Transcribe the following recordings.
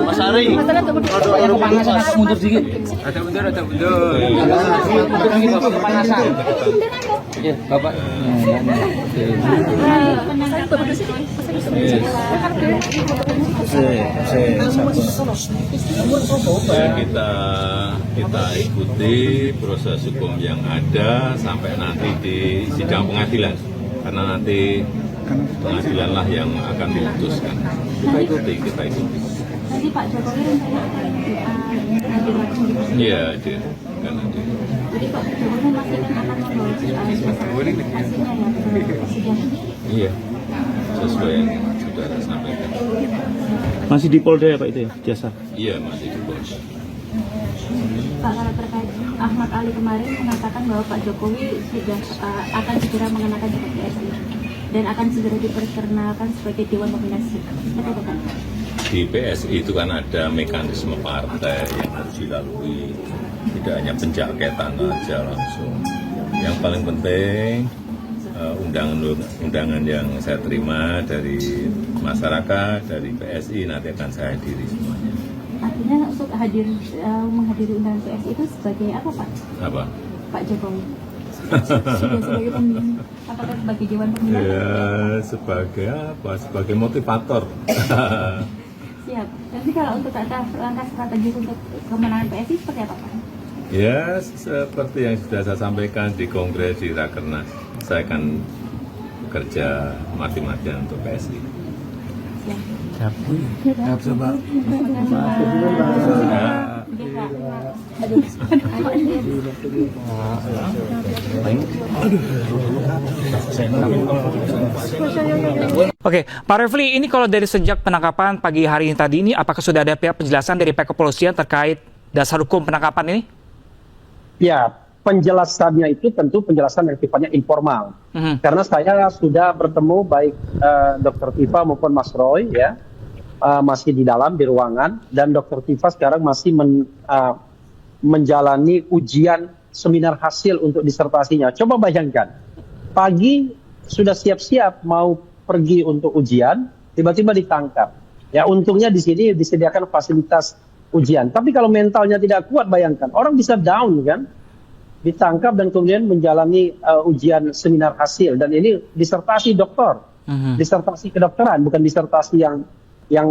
Mas Ari, ada kepanasan, agak mundur sedikit. Ada mundur. Mundur lagi Bapak kepanasan. Ya, Bapak. Kita ikuti proses hukum yang ada sampai nanti di sidang pengadilan, karena nanti pengadilanlah yang akan memutuskan. Kita ikuti. Nanti Pak Jokowi rencana Iya, dia kan nanti. jadi Pak Jokowi memastikan akan membawa hasilnya ya ke sidang. Iya, sesuai yang sudah saya sampaikan. Masih di Polda ya Pak itu ya, jasa? Iya, masih di bos. Pak, kalau terkait Ahmad Ali kemarin mengatakan bahwa Pak Jokowi sudah akan segera mengenakan jabatan PSI dan akan segera diperkenalkan sebagai Dewan Pembinaan. Betul Pak? Di PSI itu kan ada mekanisme partai yang harus dilalui, tidak hanya penjaketan aja langsung. Yang paling penting undangan yang saya terima dari masyarakat, dari PSI nanti akan saya hadiri semuanya. Artinya untuk menghadiri undangan PSI itu sebagai apa Pak? Apa? Pak Jokowi. Sudah sebagai pembina. Apakah sebagai Dewan Pembina? Ya, sebagai apa? Sebagai motivator. Siap. Nanti kalau untuk langkah strategis untuk kemenangan PSI seperti apa Pak? Ya, seperti yang sudah saya sampaikan di Kongres, di Rakernas, saya akan bekerja mati-matian untuk PSI. Siap. Coba. Oke, Pak Refli, ini kalau dari sejak penangkapan pagi hari ini tadi ini, apakah sudah ada pihak penjelasan dari pihak kepolisian terkait dasar hukum penangkapan ini? Ya, penjelasannya itu tentu penjelasan yang sifatnya informal. Karena saya sudah bertemu baik Dr. Tifa maupun Mas Roy, ya, masih di dalam di ruangan, dan Dr. Tifa sekarang masih menjalani ujian seminar hasil untuk disertasinya. Coba bayangkan, pagi sudah siap-siap mau pergi untuk ujian, tiba-tiba ditangkap. Ya, untungnya di sini disediakan fasilitas ujian. Tapi kalau mentalnya tidak kuat, bayangkan orang bisa down kan, ditangkap dan kemudian menjalani ujian seminar hasil, dan ini disertasi doktor, disertasi kedokteran, bukan disertasi yang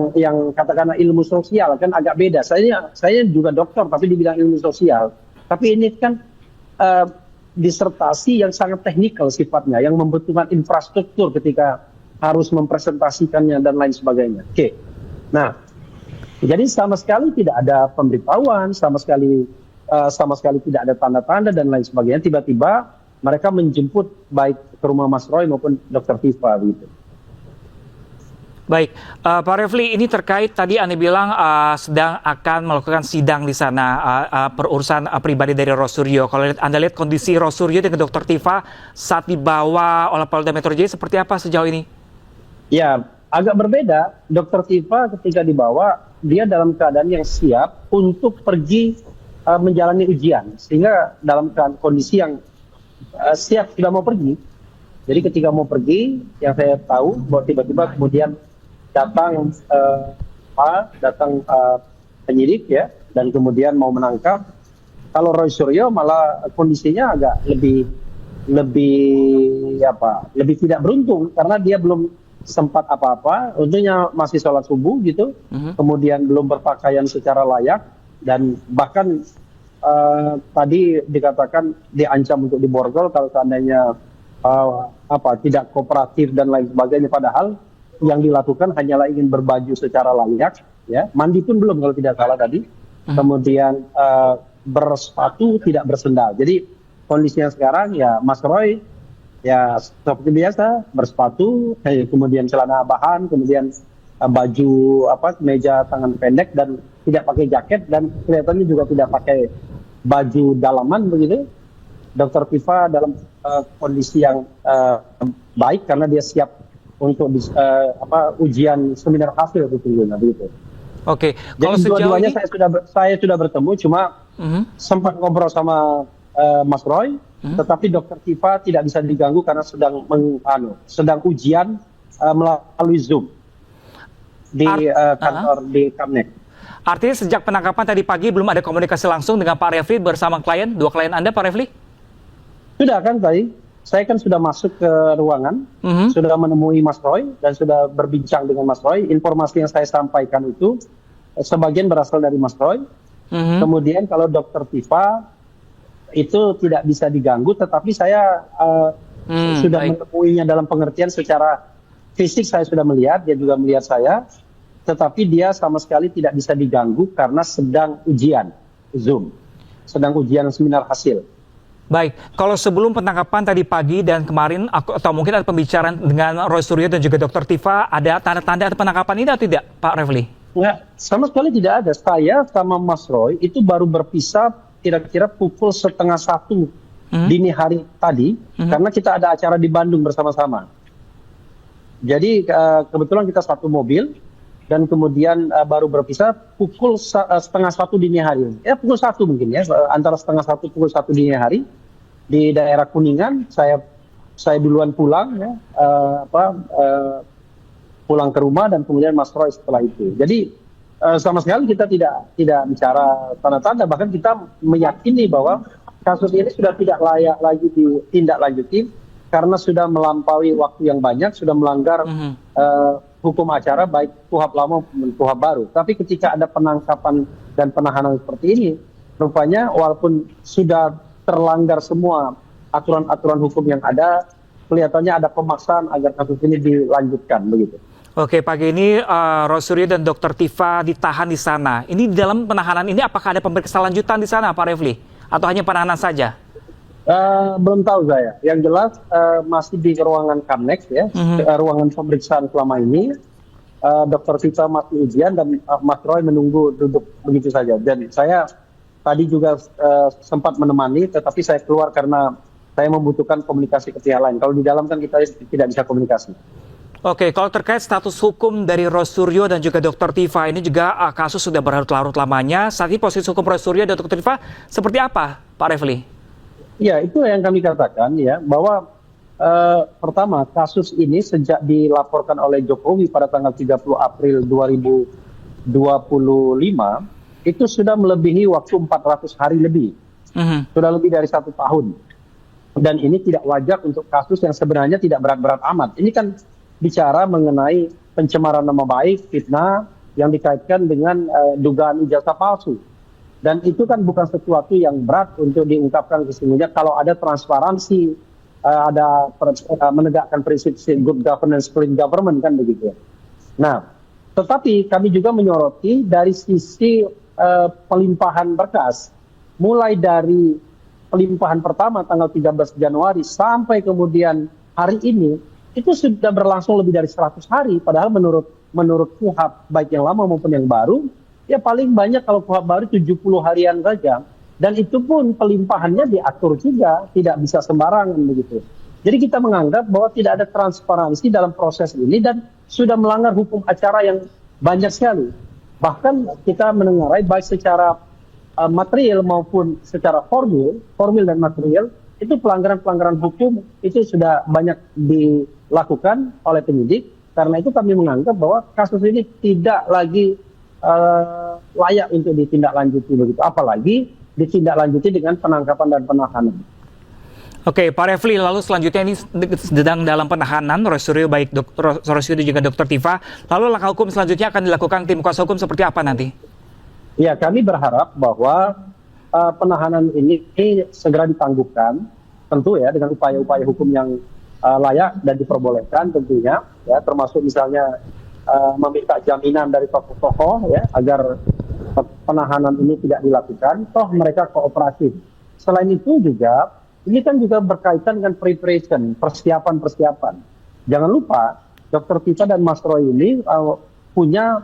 katakanlah ilmu sosial, kan agak beda. Saya juga dokter tapi di bidang ilmu sosial. Tapi ini kan disertasi yang sangat teknikal sifatnya, yang membutuhkan infrastruktur ketika harus mempresentasikannya dan lain sebagainya. Oke. Nah, jadi sama sekali tidak ada pemberitahuan, sama sekali tidak ada tanda-tanda dan lain sebagainya. Tiba-tiba mereka menjemput baik ke rumah Mas Roy maupun Dr. Tifa begitu. Baik, Pak Refli, ini terkait tadi Anda bilang sedang akan melakukan sidang di sana perurusan pribadi dari Rosuryo. Kalau Anda lihat kondisi Rosuryo dengan Dr. Tifa saat dibawa oleh Polda Metro Jaya seperti apa sejauh ini? Ya, agak berbeda. Dr. Tifa ketika dibawa, dia dalam keadaan yang siap untuk pergi menjalani ujian, sehingga dalam kondisi yang siap sudah mau pergi. Jadi ketika mau pergi, yang saya tahu bahwa tiba-tiba kemudian datang penyidik ya, dan kemudian mau menangkap. Kalau Roy Suryo malah kondisinya agak lebih tidak beruntung, karena dia belum sempat apa-apa, untungnya masih sholat subuh gitu, kemudian belum berpakaian secara layak, dan bahkan tadi dikatakan diancam untuk diborgol kalau seandainya tidak kooperatif dan lain sebagainya, padahal yang dilakukan hanyalah ingin berbaju secara layak, ya, mandi pun belum kalau tidak salah tadi, kemudian bersepatu tidak bersendal. Jadi kondisinya sekarang ya Mas Roy ya seperti biasa bersepatu, kemudian celana bahan, kemudian baju meja tangan pendek dan tidak pakai jaket, dan kelihatannya juga tidak pakai baju dalaman begitu. Dr. Tifa dalam kondisi yang baik karena dia siap untuk ujian seminar hasil begitu. Oke, kalau dua-duanya saya sudah bertemu, cuma sempat ngobrol sama Mas Roy, tetapi Dr. Tifa tidak bisa diganggu karena sedang ujian melalui Zoom di kantor di Kamnek. Artinya sejak penangkapan tadi pagi belum ada komunikasi langsung dengan Pak Refli bersama klien, dua klien Anda, Pak Refli? Sudah kan tadi, saya kan sudah masuk ke ruangan, sudah menemui Mas Roy dan sudah berbincang dengan Mas Roy. Informasi yang saya sampaikan itu sebagian berasal dari Mas Roy. Kemudian kalau Dr. Tifa itu tidak bisa diganggu, tetapi saya sudah menemuinya dalam pengertian secara fisik, saya sudah melihat, dia juga melihat saya, tetapi dia sama sekali tidak bisa diganggu karena sedang ujian Zoom, sedang ujian seminar hasil. Baik, kalau sebelum penangkapan tadi pagi dan kemarin, atau mungkin ada pembicaraan dengan Roy Suryo dan juga Dr. Tifa, ada tanda-tanda penangkapan ini atau tidak, Pak Refli? Enggak, sama sekali tidak ada. Saya sama Mas Roy itu baru berpisah kira-kira pukul 12:30 dini hari tadi, karena kita ada acara di Bandung bersama-sama. Jadi kebetulan kita satu mobil dan kemudian baru berpisah pukul 12:30 dini hari. Ya pukul 1 mungkin ya, antara 12:30 pukul 1 dini hari di daerah Kuningan. Saya duluan pulang ya, pulang ke rumah dan kemudian Mas Roy setelah itu. Jadi sama sekali kita tidak bicara tanda-tanda, bahkan kita meyakini bahwa kasus ini sudah tidak layak lagi ditindaklanjuti karena sudah melampaui waktu yang banyak, sudah melanggar hukum acara baik KUHP lama maupun KUHP baru. Tapi ketika ada penangkapan dan penahanan seperti ini, rupanya walaupun sudah terlanggar semua aturan-aturan hukum yang ada, kelihatannya ada pemaksaan agar kasus ini dilanjutkan begitu. Oke, pagi ini Roy Suryo dan Dr. Tifa ditahan di sana. Ini di dalam penahanan ini apakah ada pemeriksaan lanjutan di sana, Pak Refli? Atau hanya penahanan saja? Belum tahu saya. Yang jelas masih di ruangan Kamnek ya, ruangan pemeriksaan selama ini. Dr. Tifa masih ujian dan Mas Roy menunggu duduk begitu saja. Dan saya tadi juga sempat menemani, tetapi saya keluar karena saya membutuhkan komunikasi ke pihak lain. Kalau di dalam kan kita tidak bisa komunikasi. Oke, kalau terkait status hukum dari Roy Suryo dan juga Dr. Tifa, ini juga kasus sudah berlarut-larut lamanya. Saat ini posisi hukum Roy Suryo dan Dr. Tifa seperti apa, Pak Refli? Ya, itu yang kami katakan ya, bahwa pertama kasus ini sejak dilaporkan oleh Jokowi pada tanggal 30 April 2025 itu sudah melebihi waktu 400 hari lebih. Sudah lebih dari 1 tahun. Dan ini tidak wajar untuk kasus yang sebenarnya tidak berat-berat amat. Ini kan bicara mengenai pencemaran nama baik, fitnah yang dikaitkan dengan dugaan ijazah palsu. Dan itu kan bukan sesuatu yang berat untuk diungkapkan sesungguhnya kalau ada transparansi, ada menegakkan prinsip good governance, clean government kan begitu. Nah, tetapi kami juga menyoroti dari sisi pelimpahan berkas, mulai dari pelimpahan pertama tanggal 13 Januari sampai kemudian hari ini, itu sudah berlangsung lebih dari 100 hari, padahal menurut KUHP baik yang lama maupun yang baru, ya paling banyak kalau KUHP baru 70 harian saja, dan itu pun pelimpahannya diatur juga, tidak bisa sembarangan begitu. Jadi kita menganggap bahwa tidak ada transparansi dalam proses ini dan sudah melanggar hukum acara yang banyak sekali. Bahkan kita menengarai baik secara material maupun secara formil dan material, itu pelanggaran-pelanggaran hukum itu sudah banyak dilakukan oleh penyidik. Karena itu kami menganggap bahwa kasus ini tidak lagi layak untuk ditindaklanjuti begitu. Apalagi ditindaklanjuti dengan penangkapan dan penahanan. Oke, Pak Refli, lalu selanjutnya ini sedang dalam penahanan Roy Suryo, baik Roy Suryo dan juga Dr. Tifa. Lalu langkah hukum selanjutnya akan dilakukan tim kuasa hukum seperti apa nanti? Ya, kami berharap bahwa penahanan ini segera ditangguhkan, tentu ya dengan upaya-upaya hukum yang layak dan diperbolehkan tentunya, ya termasuk misalnya meminta jaminan dari tokoh-tokoh ya agar penahanan ini tidak dilakukan, toh mereka kooperatif. Selain itu juga, ini kan juga berkaitan dengan preparation, persiapan. Jangan lupa, Dr. Tifa dan Mas Roy ini punya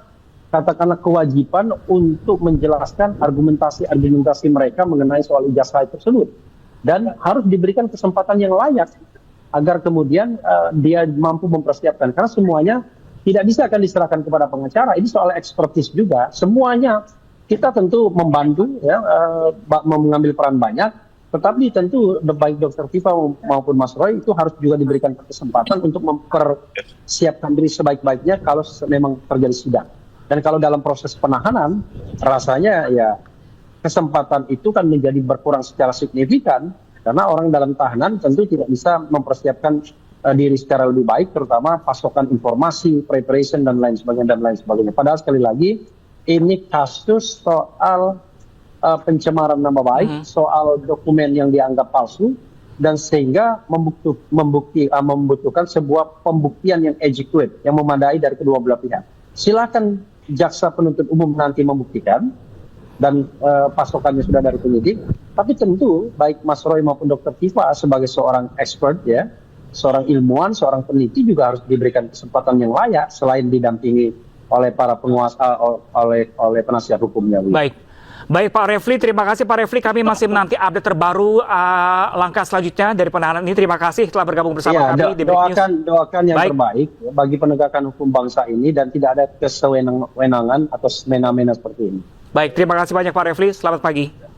katakanlah kewajiban untuk menjelaskan argumentasi mereka mengenai soal ijazah tersebut. Dan harus diberikan kesempatan yang layak agar kemudian dia mampu mempersiapkan. Karena semuanya tidak bisa akan diserahkan kepada pengacara. Ini soal ekspertis juga. Semuanya kita tentu membantu, ya, mengambil peran banyak. Tetapi tentu baik Dr. Tifa maupun Mas Roy itu harus juga diberikan kesempatan untuk mempersiapkan diri sebaik-baiknya kalau memang terjadi sidang. Dan kalau dalam proses penahanan, rasanya ya kesempatan itu kan menjadi berkurang secara signifikan karena orang dalam tahanan tentu tidak bisa mempersiapkan diri secara lebih baik, terutama pasokan informasi, preparation dan lain sebagainya. Padahal sekali lagi ini kasus soal pencemaran nama baik, soal dokumen yang dianggap palsu, dan sehingga membutuhkan sebuah pembuktian yang adequate, yang memadai dari kedua belah pihak. Silakan jaksa penuntut umum nanti membuktikan, dan pasokannya sudah dari penyidik. Tapi tentu baik Mas Roy maupun Dr. Tifa sebagai seorang expert ya, seorang ilmuwan, seorang peneliti juga harus diberikan kesempatan yang layak selain didampingi oleh para penguasa, oleh penasihat hukumnya. Baik Pak Refli, terima kasih Pak Refli. Kami masih menanti update terbaru langkah selanjutnya dari penahanan ini. Terima kasih telah bergabung bersama kami di Breaking News. Doakan yang terbaik ya, bagi penegakan hukum bangsa ini dan tidak ada kesewenang-wenangan atau semena-mena seperti ini. Baik, terima kasih banyak Pak Refli. Selamat pagi.